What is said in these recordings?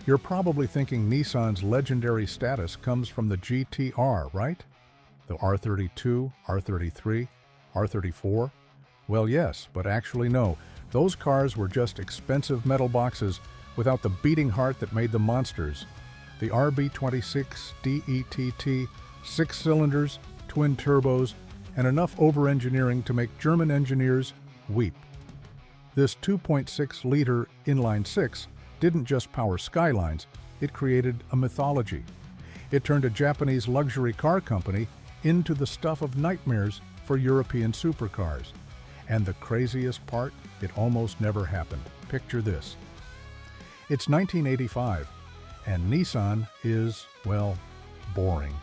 You're probably thinking Nissan's legendary status comes from the GT-R, right? The R32, R33, R34? Well, yes, but actually no. Those cars were just expensive metal boxes without the beating heart that made them monsters. The RB26DETT, 6 cylinders, twin turbos, and enough over-engineering to make German engineers weep. This 2.6-liter inline-six didn't just power skylines, it created a mythology. It turned a Japanese luxury car company into the stuff of nightmares for European supercars. And the craziest part, it almost never happened. Picture this. It's 1985, and Nissan is, well, boring.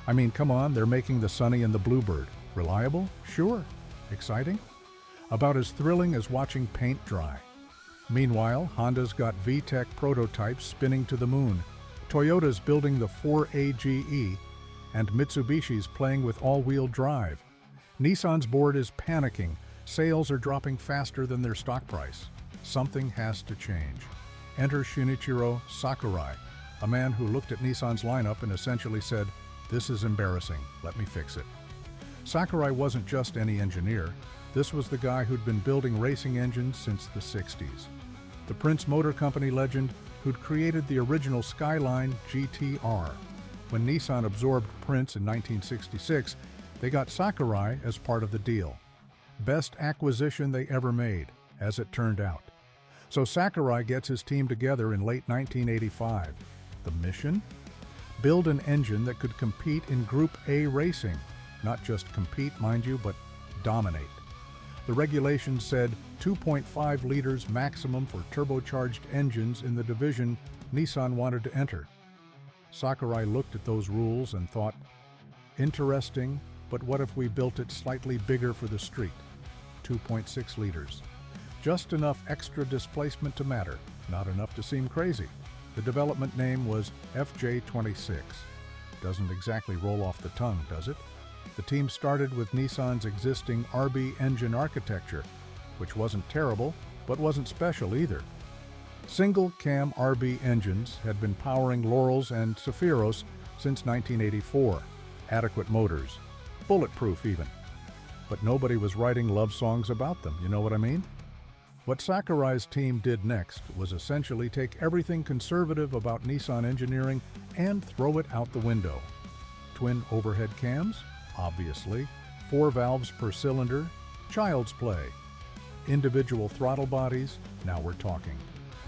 I mean, come on, they're making the Sunny and the Bluebird. Reliable? Sure. Exciting? About as thrilling as watching paint dry. Meanwhile, Honda's got VTEC prototypes spinning to the moon, Toyota's building the 4AGE, and Mitsubishi's playing with all-wheel drive. Nissan's board is panicking. Sales are dropping faster than their stock price. Something has to change. Enter Shinichiro Sakurai, a man who looked at Nissan's lineup and essentially said, "This is embarrassing, let me fix it." Sakurai wasn't just any engineer. This was the guy who'd been building racing engines since the 60s. The Prince Motor Company legend who'd created the original Skyline GT-R. When Nissan absorbed Prince in 1966, they got Sakurai as part of the deal. Best acquisition they ever made, as it turned out. So Sakurai gets his team together in late 1985. The mission? Build an engine that could compete in Group A racing. Not just compete, mind you, but dominate. The regulations said 2.5 liters maximum for turbocharged engines in the division Nissan wanted to enter. Sakurai looked at those rules and thought, interesting, but what if we built it slightly bigger for the street? 2.6 liters. Just enough extra displacement to matter, not enough to seem crazy. The development name was FJ26. Doesn't exactly roll off the tongue, does it? The team started with Nissan's existing RB engine architecture, which wasn't terrible, but wasn't special either. Single-cam RB engines had been powering Laurels and Zephyros since 1984. Adequate motors. Bulletproof even. But nobody was writing love songs about them, you know what I mean? What Sakurai's team did next was essentially take everything conservative about Nissan engineering and throw it out the window. Twin overhead cams? Obviously. 4 valves per cylinder? Child's play. Individual throttle bodies? Now we're talking.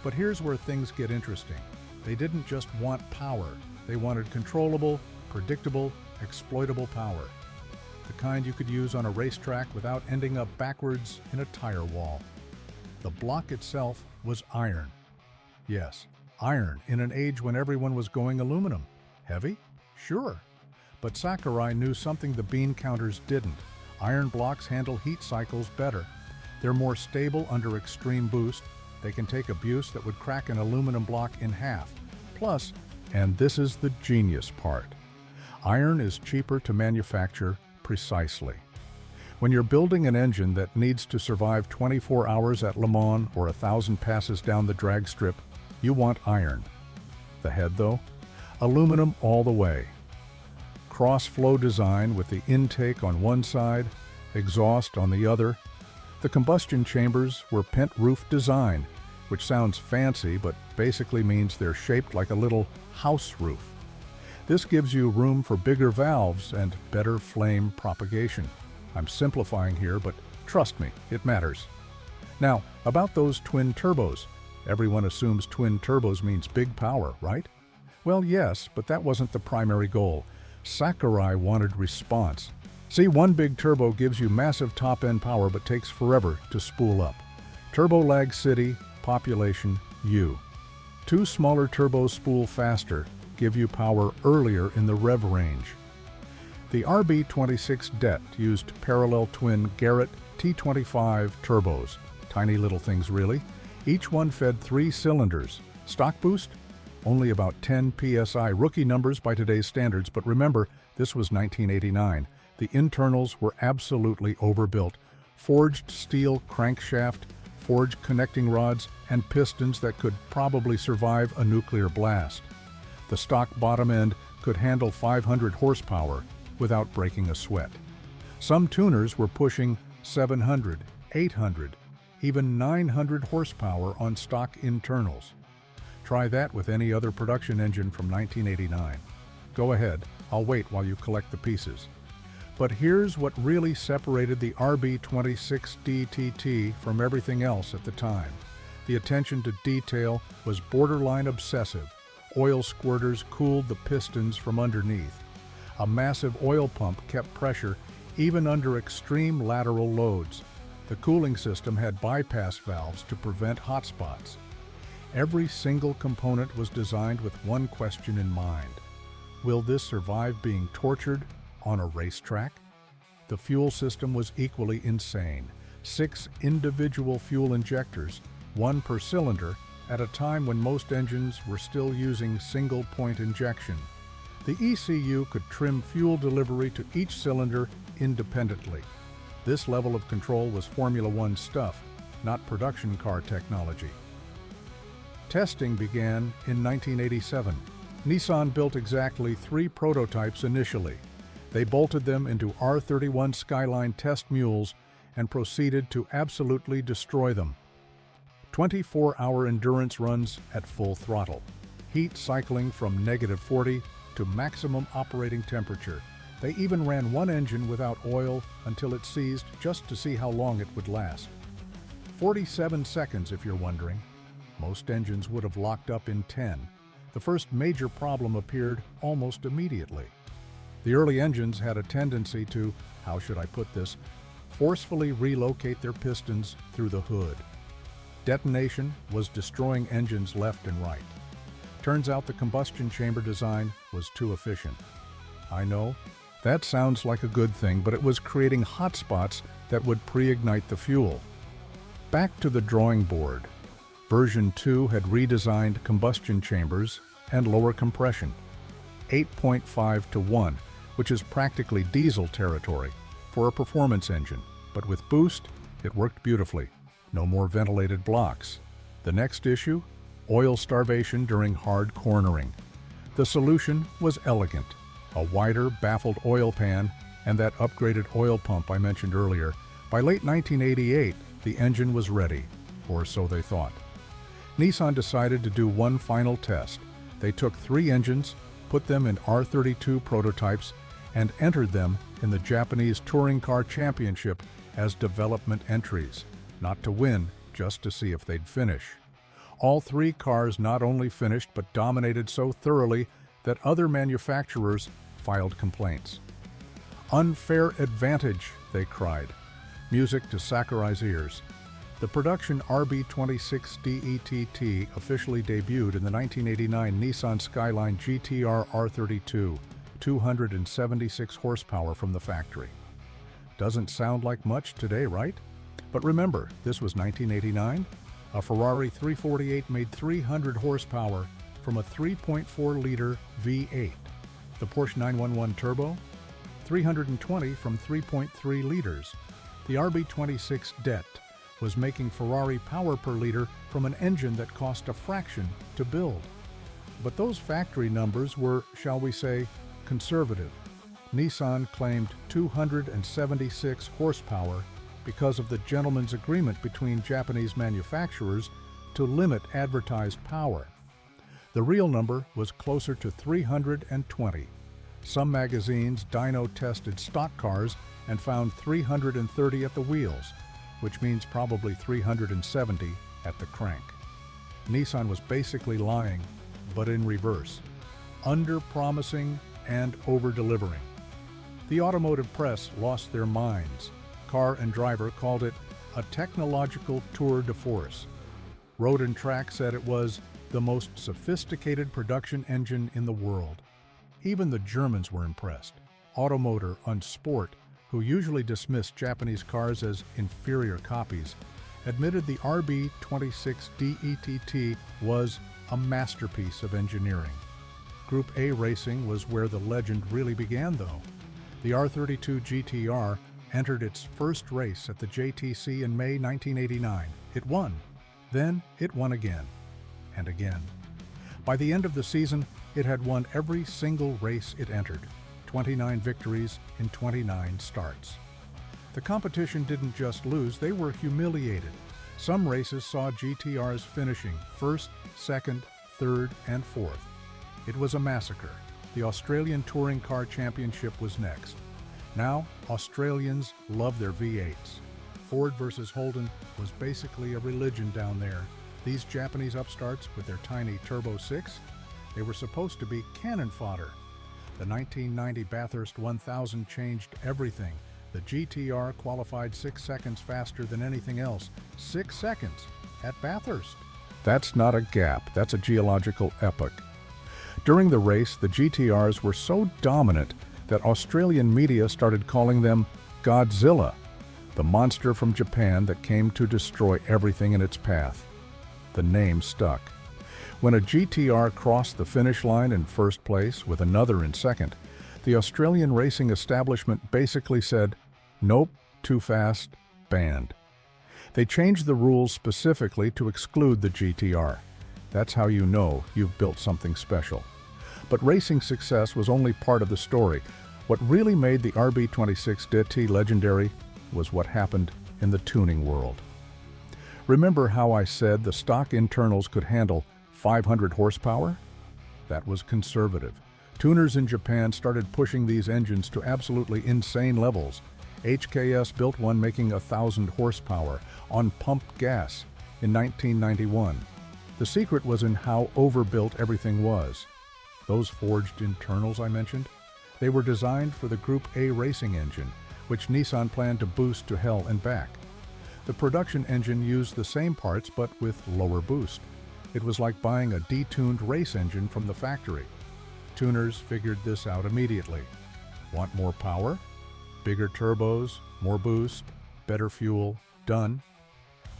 But here's where things get interesting. They didn't just want power. They wanted controllable, predictable, exploitable power. The kind you could use on a racetrack without ending up backwards in a tire wall. The block itself was iron. Yes, iron in an age when everyone was going aluminum. Heavy? Sure. But Sakurai knew something the bean counters didn't. Iron blocks handle heat cycles better. They're more stable under extreme boost. They can take abuse that would crack an aluminum block in half. Plus, and this is the genius part, iron is cheaper to manufacture precisely. When you're building an engine that needs to survive 24 hours at Le Mans or 1,000 passes down the drag strip, you want iron. The head, though? Aluminum all the way. Cross-flow design with the intake on one side, exhaust on the other. The combustion chambers were pent-roof design, which sounds fancy but basically means they're shaped like a little house roof. This gives you room for bigger valves and better flame propagation. I'm simplifying here, but trust me, it matters. Now, about those twin turbos. Everyone assumes twin turbos means big power, right? Well, yes, but that wasn't the primary goal. Sakurai wanted response. See, one big turbo gives you massive top-end power but takes forever to spool up. Turbo lag city, population, you. 2 smaller turbos spool faster, give you power earlier in the rev range. The RB26DETT used parallel twin Garrett T25 turbos. Tiny little things really. Each one fed 3 cylinders. Stock boost? Only about 10 psi, rookie numbers by today's standards, but remember, this was 1989. The internals were absolutely overbuilt. Forged steel crankshaft, forged connecting rods and pistons that could probably survive a nuclear blast. The stock bottom end could handle 500 horsepower without breaking a sweat. Some tuners were pushing 700, 800, even 900 horsepower on stock internals. Try that with any other production engine from 1989. Go ahead, I'll wait while you collect the pieces. But here's what really separated the RB26DETT from everything else at the time. The attention to detail was borderline obsessive. Oil squirters cooled the pistons from underneath. A massive oil pump kept pressure even under extreme lateral loads. The cooling system had bypass valves to prevent hot spots. Every single component was designed with one question in mind. Will this survive being tortured on a racetrack? The fuel system was equally insane. 6 individual fuel injectors, 1 per cylinder, at a time when most engines were still using single-point injection. The ECU could trim fuel delivery to each cylinder independently. This level of control was Formula One stuff, not production car technology. Testing began in 1987. Nissan built exactly 3 prototypes initially. They bolted them into R31 Skyline test mules and proceeded to absolutely destroy them. 24-hour endurance runs at full throttle, heat cycling from -40 to maximum operating temperature. They even ran one engine without oil until it seized just to see how long it would last. 47 seconds, if you're wondering. Most engines would have locked up in 10. The first major problem appeared almost immediately. The early engines had a tendency to, how should I put this, forcefully relocate their pistons through the hood. Detonation was destroying engines left and right. Turns out the combustion chamber design was too efficient. I know, that sounds like a good thing, but it was creating hot spots that would pre-ignite the fuel. Back to the drawing board. Version 2 had redesigned combustion chambers and lower compression. 8.5 to 1, which is practically diesel territory for a performance engine, but with boost, it worked beautifully. No more ventilated blocks. The next issue? Oil starvation during hard cornering. The solution was elegant. A wider, baffled oil pan and that upgraded oil pump I mentioned earlier. By late 1988, the engine was ready, or so they thought. Nissan decided to do one final test. They took 3 engines, put them in R32 prototypes, and entered them in the Japanese Touring Car Championship as development entries. Not to win, just to see if they'd finish. All 3 cars not only finished but dominated so thoroughly that other manufacturers filed complaints. "Unfair advantage," they cried. Music to Sakurai's ears. The production RB26DETT officially debuted in the 1989 Nissan Skyline GTR R32, 276 horsepower from the factory. Doesn't sound like much today, right? But remember, this was 1989. A Ferrari 348 made 300 horsepower from a 3.4-liter V8. The Porsche 911 Turbo, 320 from 3.3 liters. The RB26DETT was making Ferrari power per liter from an engine that cost a fraction to build. But those factory numbers were, shall we say, conservative. Nissan claimed 276 horsepower because of the gentleman's agreement between Japanese manufacturers to limit advertised power. The real number was closer to 320. Some magazines dyno-tested stock cars and found 330 at the wheels, which means probably 370 at the crank. Nissan was basically lying, but in reverse, under-promising and over-delivering. The automotive press lost their minds. Car and Driver called it a technological tour de force. Road and Track said it was the most sophisticated production engine in the world. Even the Germans were impressed. Automotor on Sport, who usually dismissed Japanese cars as inferior copies, admitted the RB26DETT was a masterpiece of engineering. Group A racing was where the legend really began, though. The R32 GTR entered its first race at the JTC in May 1989. It won. Then it won again and again. By the end of the season, it had won every single race it entered, 29 victories in 29 starts. The competition didn't just lose, they were humiliated. Some races saw GTRs finishing first, second, third, and fourth. It was a massacre. The Australian Touring Car Championship was next. Now, Australians love their V8s. Ford versus Holden was basically a religion down there. These Japanese upstarts with their tiny Turbo 6, they were supposed to be cannon fodder. The 1990 Bathurst 1000 changed everything. The GTR qualified 6 seconds faster than anything else. 6 seconds at Bathurst. That's not a gap, that's a geological epoch. During the race, the GTRs were so dominant that Australian media started calling them Godzilla, the monster from Japan that came to destroy everything in its path. The name stuck. When a GTR crossed the finish line in first place with another in second, the Australian racing establishment basically said, "Nope, too fast, banned." They changed the rules specifically to exclude the GTR. That's how you know you've built something special. But racing success was only part of the story. What really made the RB26DETT legendary was what happened in the tuning world. Remember how I said the stock internals could handle 500 horsepower? That was conservative. Tuners in Japan started pushing these engines to absolutely insane levels. HKS built one making 1,000 horsepower on pumped gas in 1991. The secret was in how overbuilt everything was. Those forged internals I mentioned, they were designed for the Group A racing engine, which Nissan planned to boost to hell and back. The production engine used the same parts but with lower boost. It was like buying a detuned race engine from the factory. Tuners figured this out immediately. Want more power? Bigger turbos, more boost, better fuel, done.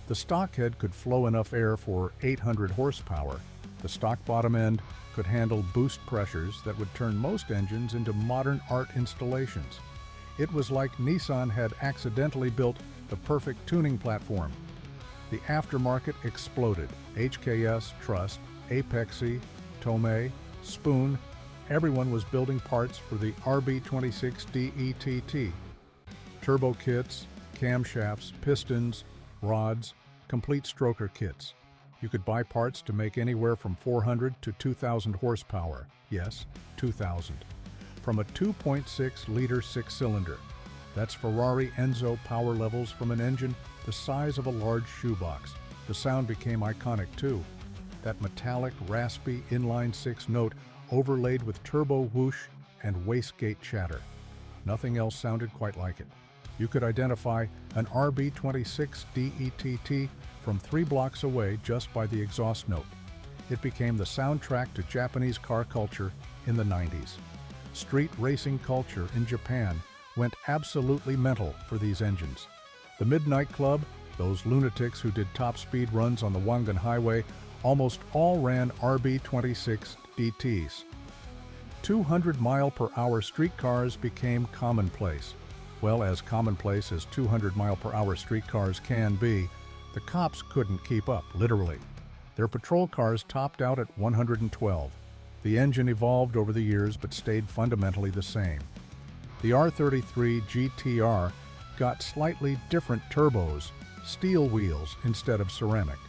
The stock head could flow enough air for 800 horsepower. The stock bottom end could handle boost pressures that would turn most engines into modern art installations. It was like Nissan had accidentally built the perfect tuning platform. The aftermarket exploded. HKS, Trust, Apexi, Tomei, Spoon, everyone was building parts for the RB26DETT. Turbo kits, camshafts, pistons, rods, complete stroker kits. You could buy parts to make anywhere from 400 to 2,000 horsepower. Yes, 2,000. From a 2.6-liter six-cylinder. That's Ferrari Enzo power levels from an engine the size of a large shoebox. The sound became iconic too. That metallic, raspy inline-six note overlaid with turbo whoosh and wastegate chatter. Nothing else sounded quite like it. You could identify an RB26DETT from 3 blocks away just by the exhaust note. It became the soundtrack to Japanese car culture in the 90s. Street racing culture in Japan went absolutely mental for these engines. The Midnight Club, those lunatics who did top speed runs on the Wangan Highway, almost all ran RB26DETTs. 200-mile-per-hour streetcars became commonplace. Well, as commonplace as 200-mile-per-hour streetcars can be, the cops couldn't keep up, literally. Their patrol cars topped out at 112. The engine evolved over the years but stayed fundamentally the same. The R33 GTR got slightly different turbos, steel wheels instead of ceramic.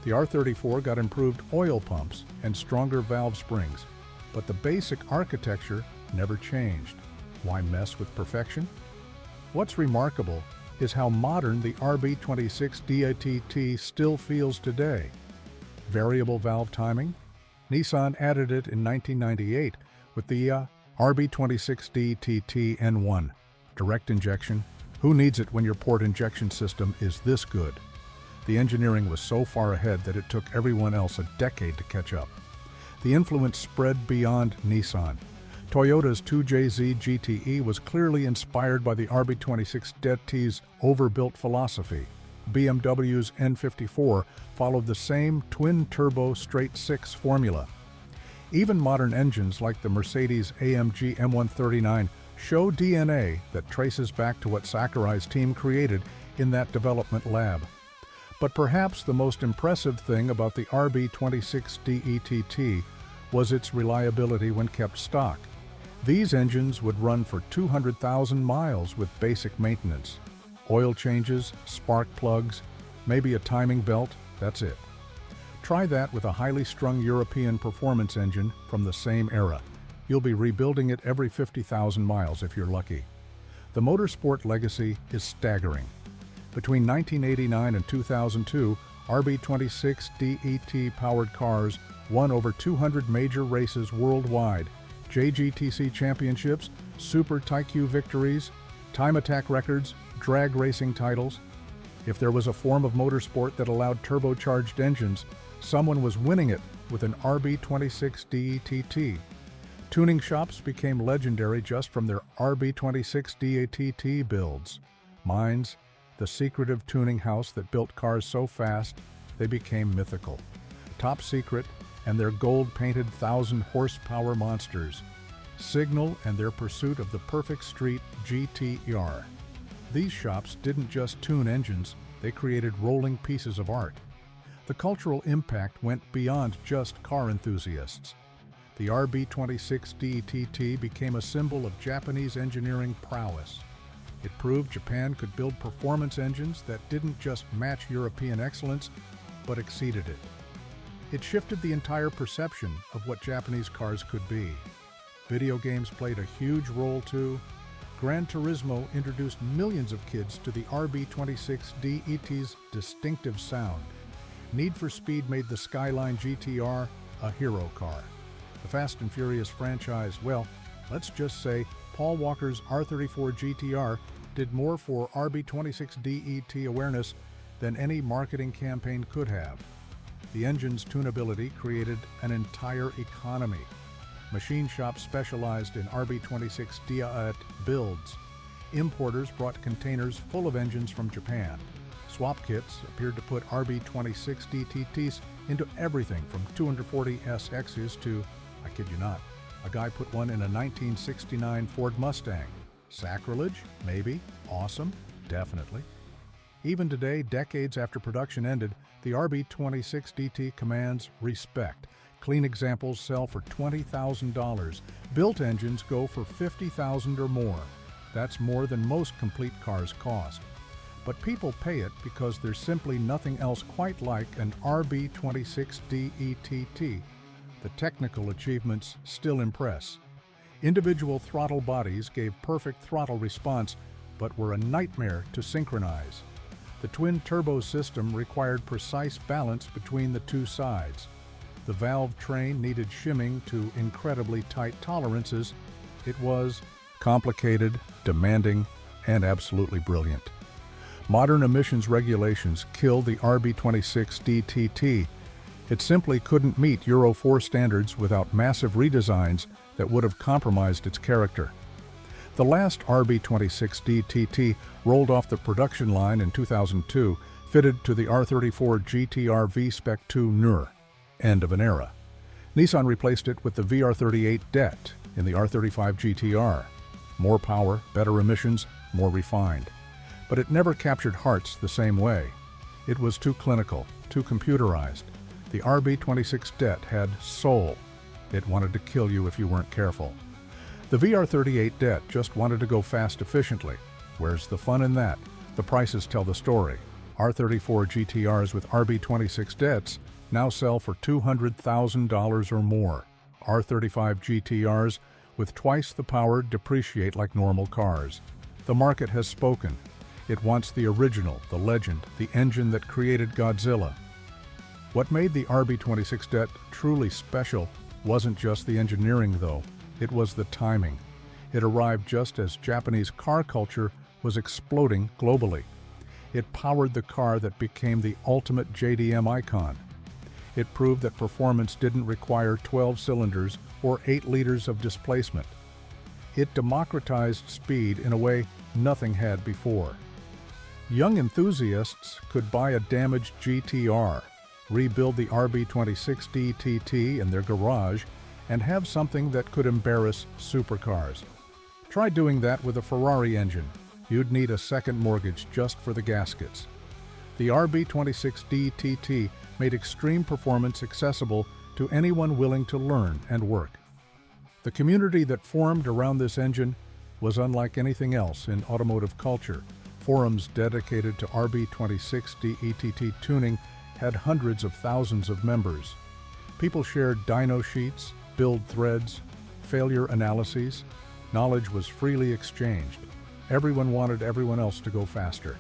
The R34 got improved oil pumps and stronger valve springs, but the basic architecture never changed. Why mess with perfection? What's remarkable is how modern the RB26DETT still feels today. Variable valve timing? Nissan added it in 1998 with the RB26DETT N1. Direct injection? Who needs it when your port injection system is this good? The engineering was so far ahead that it took everyone else a decade to catch up. The influence spread beyond Nissan. Toyota's 2JZ GTE was clearly inspired by the RB26DETT's overbuilt philosophy. BMW's N54 followed the same twin-turbo straight-six formula. Even modern engines like the Mercedes-AMG M139 show DNA that traces back to what Sakurai's team created in that development lab. But perhaps the most impressive thing about the RB26DETT was its reliability when kept stock. These engines would run for 200,000 miles with basic maintenance. Oil changes, spark plugs, maybe a timing belt, that's it. Try that with a highly strung European performance engine from the same era. You'll be rebuilding it every 50,000 miles if you're lucky. The motorsport legacy is staggering. Between 1989 and 2002, RB26DETT powered cars won over 200 major races worldwide, JGTC championships, Super TIQ victories, time attack records, drag racing titles. If there was a form of motorsport that allowed turbocharged engines, someone was winning it with an RB26DETT. Tuning shops became legendary just from their RB26DETT builds. Mine's the secretive tuning house that built cars so fast they became mythical. Top secret and their gold-painted 1,000-horsepower monsters. Signal and their pursuit of the perfect street GTR. These shops didn't just tune engines, they created rolling pieces of art. The cultural impact went beyond just car enthusiasts. The RB26DETT became a symbol of Japanese engineering prowess. It proved Japan could build performance engines that didn't just match European excellence, but exceeded it. It shifted the entire perception of what Japanese cars could be. Video games played a huge role too. Gran Turismo introduced millions of kids to the RB26DETT's distinctive sound. Need for Speed made the Skyline GTR a hero car. The Fast and Furious franchise, well, let's just say Paul Walker's R34 GTR did more for RB26DETT awareness than any marketing campaign could have. The engine's tunability created an entire economy. Machine shops specialized in RB26DETT builds. Importers brought containers full of engines from Japan. Swap kits appeared to put RB26DETTs into everything from 240 SXs to, I kid you not, a guy put one in a 1969 Ford Mustang. Sacrilege? Maybe. Awesome? Definitely. Even today, decades after production ended, the RB26DETT commands respect. Clean examples sell for $20,000. Built engines go for $50,000 or more. That's more than most complete cars cost. But people pay it because there's simply nothing else quite like an RB26DETT. The technical achievements still impress. Individual throttle bodies gave perfect throttle response, but were a nightmare to synchronize. The twin-turbo system required precise balance between the two sides. The valve train needed shimming to incredibly tight tolerances. It was complicated, demanding, and absolutely brilliant. Modern emissions regulations killed the RB26DETT. It simply couldn't meet Euro 4 standards without massive redesigns that would have compromised its character. The last RB26DETT rolled off the production line in 2002, fitted to the R34 GTR V-Spec 2 NUR. End of an era. Nissan replaced it with the VR38DETT in the R35 GTR. More power, better emissions, more refined. But it never captured hearts the same way. It was too clinical, too computerized. The RB26DETT had soul. It wanted to kill you if you weren't careful. The VR38DETT just wanted to go fast efficiently. Where's the fun in that? The prices tell the story. R34 GTRs with RB26DETTs now sell for $200,000 or more. R35 GTRs with twice the power depreciate like normal cars. The market has spoken. It wants the original, the legend, the engine that created Godzilla. What made the RB26DETT truly special wasn't just the engineering, though. It was the timing. It arrived just as Japanese car culture was exploding globally. It powered the car that became the ultimate JDM icon. It proved that performance didn't require 12 cylinders or 8 liters of displacement. It democratized speed in a way nothing had before. Young enthusiasts could buy a damaged GTR, rebuild the RB26DETT in their garage, and have something that could embarrass supercars. Try doing that with a Ferrari engine. You'd need a second mortgage just for the gaskets. The RB26DETT made extreme performance accessible to anyone willing to learn and work. The community that formed around this engine was unlike anything else in automotive culture. Forums dedicated to RB26DETT tuning had hundreds of thousands of members. People shared dyno sheets, build threads, failure analyses. Knowledge was freely exchanged. Everyone wanted everyone else to go faster.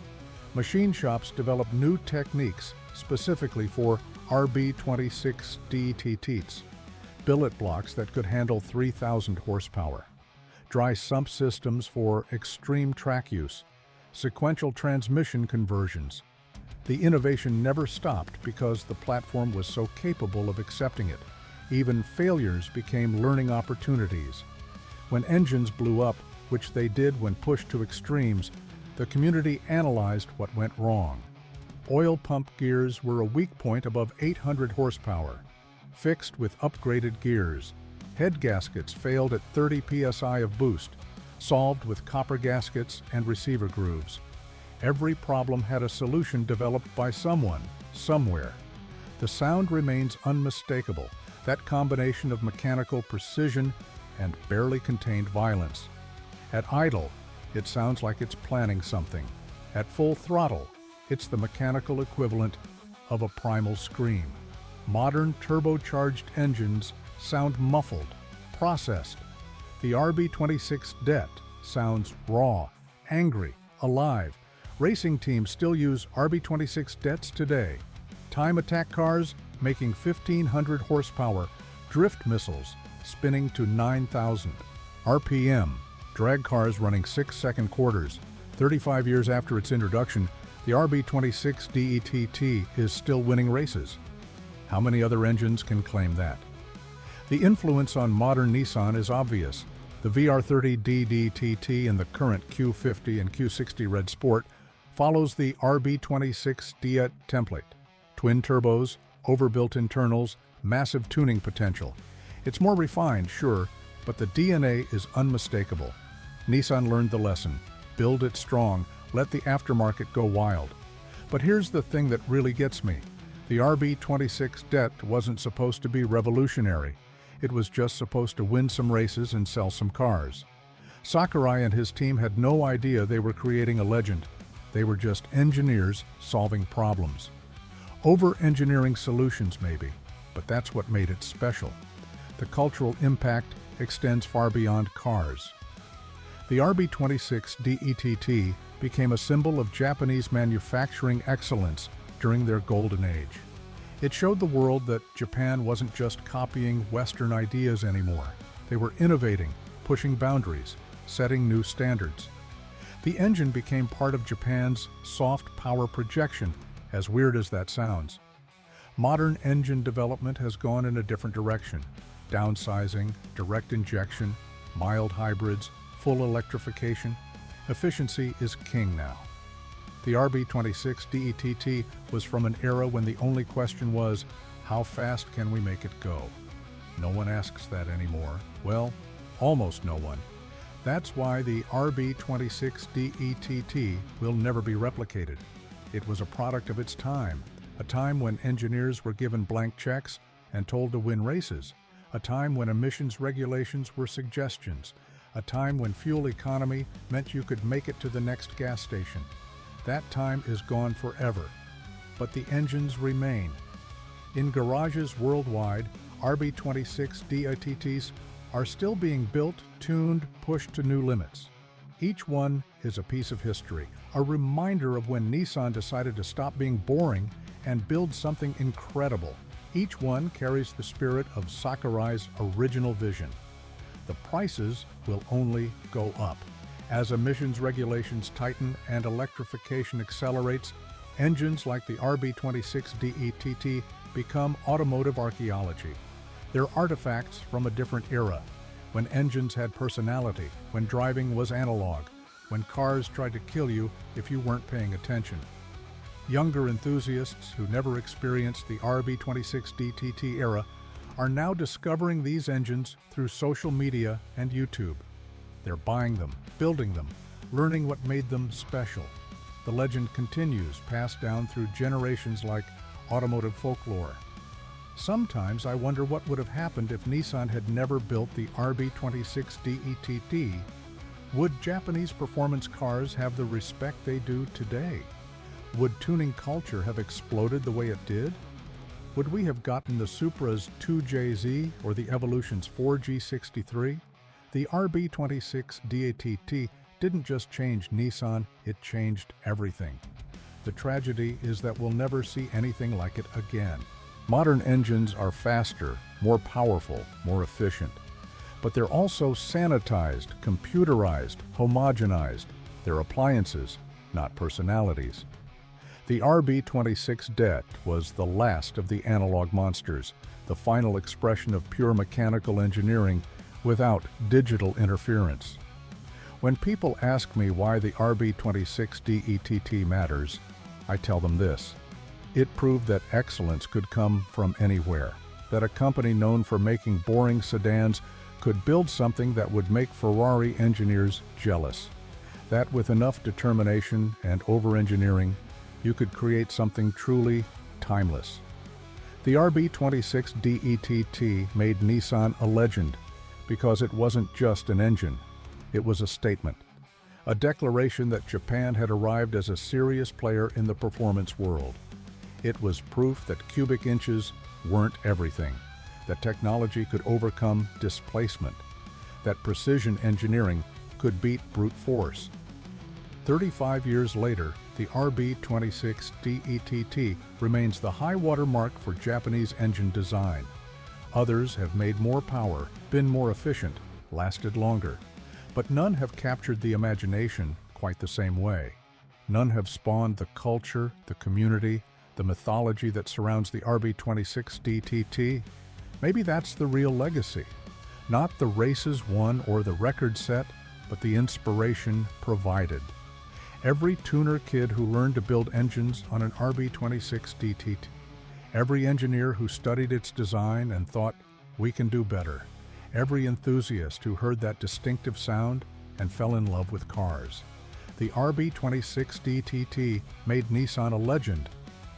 Machine shops developed new techniques specifically for RB26DETTs. Billet blocks that could handle 3,000 horsepower. Dry sump systems for extreme track use. Sequential transmission conversions. The innovation never stopped because the platform was so capable of accepting it. Even failures became learning opportunities. When engines blew up, which they did when pushed to extremes, the community analyzed what went wrong. Oil pump gears were a weak point above 800 horsepower, fixed with upgraded gears. Head gaskets failed at 30 psi of boost, solved with copper gaskets and receiver grooves. Every problem had a solution developed by someone, somewhere. The sound remains unmistakable, that combination of mechanical precision and barely contained violence. At idle, it sounds like it's planning something. At full throttle, it's the mechanical equivalent of a primal scream. Modern turbocharged engines sound muffled, processed. The RB26DETT sounds raw, angry, alive. Racing teams still use RB26DETTs today. Time attack cars making 1,500 horsepower, drift missiles spinning to 9,000 RPM, drag cars running 6-second quarters. 35 years after its introduction, the RB26DETT is still winning races. How many other engines can claim that? The influence on modern Nissan is obvious. The VR30DETT and the current Q50 and Q60 Red Sport follows the RB26DETT template. Twin turbos, overbuilt internals, massive tuning potential. It's more refined, sure, but the DNA is unmistakable. Nissan learned the lesson. Build it strong, let the aftermarket go wild. But here's the thing that really gets me. The RB26DETT wasn't supposed to be revolutionary. It was just supposed to win some races and sell some cars. Sakurai and his team had no idea they were creating a legend. They were just engineers solving problems. Over-engineering solutions maybe, but that's what made it special. The cultural impact extends far beyond cars. The RB26DETT became a symbol of Japanese manufacturing excellence during their golden age. It showed the world that Japan wasn't just copying Western ideas anymore. They were innovating, pushing boundaries, setting new standards. The engine became part of Japan's soft power projection, as weird as that sounds. Modern engine development has gone in a different direction. Downsizing, direct injection, mild hybrids, full electrification. Efficiency is king now. The RB26DETT was from an era when the only question was, how fast can we make it go? No one asks that anymore. Well, almost no one. That's why the RB26DETT will never be replicated. It was a product of its time, a time when engineers were given blank checks and told to win races, a time when emissions regulations were suggestions, a time when fuel economy meant you could make it to the next gas station. That time is gone forever, but the engines remain. In garages worldwide, RB26DETTs are still being built, tuned, pushed to new limits. Each one is a piece of history, a reminder of when Nissan decided to stop being boring and build something incredible. Each one carries the spirit of Sakurai's original vision. The prices will only go up. As emissions regulations tighten and electrification accelerates, engines like the RB26DETT become automotive archaeology. They're artifacts from a different era, when engines had personality, when driving was analog, when cars tried to kill you if you weren't paying attention. Younger enthusiasts who never experienced the RB26DETT era are now discovering these engines through social media and YouTube. They're buying them, building them, learning what made them special. The legend continues, passed down through generations like automotive folklore. Sometimes I wonder what would have happened if Nissan had never built the RB26DETT. Would Japanese performance cars have the respect they do today? Would tuning culture have exploded the way it did? Would we have gotten the Supra's 2JZ or the Evolution's 4G63? The RB26DETT didn't just change Nissan, it changed everything. The tragedy is that we'll never see anything like it again. Modern engines are faster, more powerful, more efficient. But they're also sanitized, computerized, homogenized. They're appliances, not personalities. The RB26DETT was the last of the analog monsters, the final expression of pure mechanical engineering without digital interference. When people ask me why the RB26DETT matters, I tell them this. It proved that excellence could come from anywhere, that a company known for making boring sedans could build something that would make Ferrari engineers jealous, that with enough determination and over-engineering, you could create something truly timeless. The RB26DETT made Nissan a legend because it wasn't just an engine, it was a statement, a declaration that Japan had arrived as a serious player in the performance world. It was proof that cubic inches weren't everything, that technology could overcome displacement, that precision engineering could beat brute force. 35 years later, the RB26DETT remains the high-water mark for Japanese engine design. Others have made more power, been more efficient, lasted longer, but none have captured the imagination quite the same way. None have spawned the culture, the community, the mythology that surrounds the RB26DETT. Maybe that's the real legacy. Not the races won or the record set, but the inspiration provided. Every tuner kid who learned to build engines on an RB26DETT. Every engineer who studied its design and thought, we can do better. Every enthusiast who heard that distinctive sound and fell in love with cars. The RB26DETT made Nissan a legend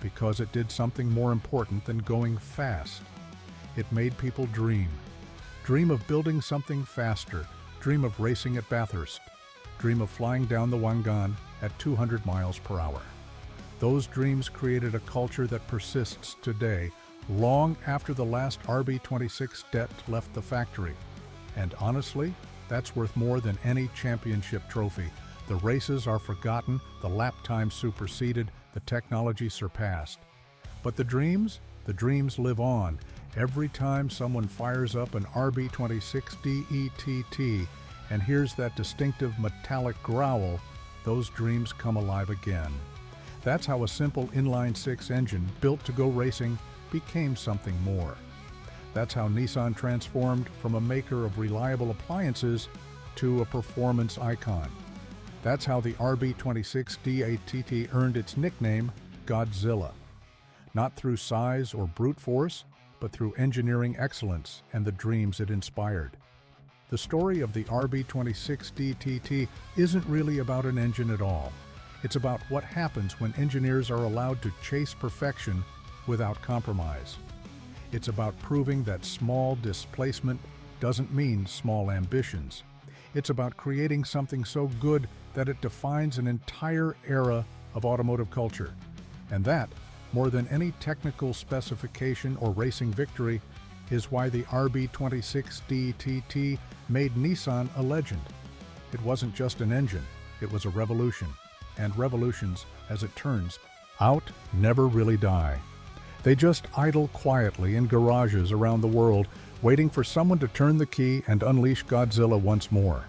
because it did something more important than going fast. It made people dream. Dream of building something faster. Dream of racing at Bathurst. Dream of flying down the Wangan at 200 miles per hour. Those dreams created a culture that persists today, long after the last RB26DETT left the factory. And honestly, that's worth more than any championship trophy. The races are forgotten, the lap time superseded, the technology surpassed. But the dreams live on. Every time someone fires up an RB26DETT and hears that distinctive metallic growl, those dreams come alive again. That's how a simple inline-six engine built to go racing became something more. That's how Nissan transformed from a maker of reliable appliances to a performance icon. That's how the RB26DETT earned its nickname, Godzilla. Not through size or brute force, but through engineering excellence and the dreams it inspired. The story of the RB26DETT isn't really about an engine at all. It's about what happens when engineers are allowed to chase perfection without compromise. It's about proving that small displacement doesn't mean small ambitions. It's about creating something so good that it defines an entire era of automotive culture. And that, more than any technical specification or racing victory, is why the RB26DETT made Nissan a legend. It wasn't just an engine, it was a revolution. And revolutions, as it turns out, never really die. They just idle quietly in garages around the world, waiting for someone to turn the key and unleash Godzilla once more.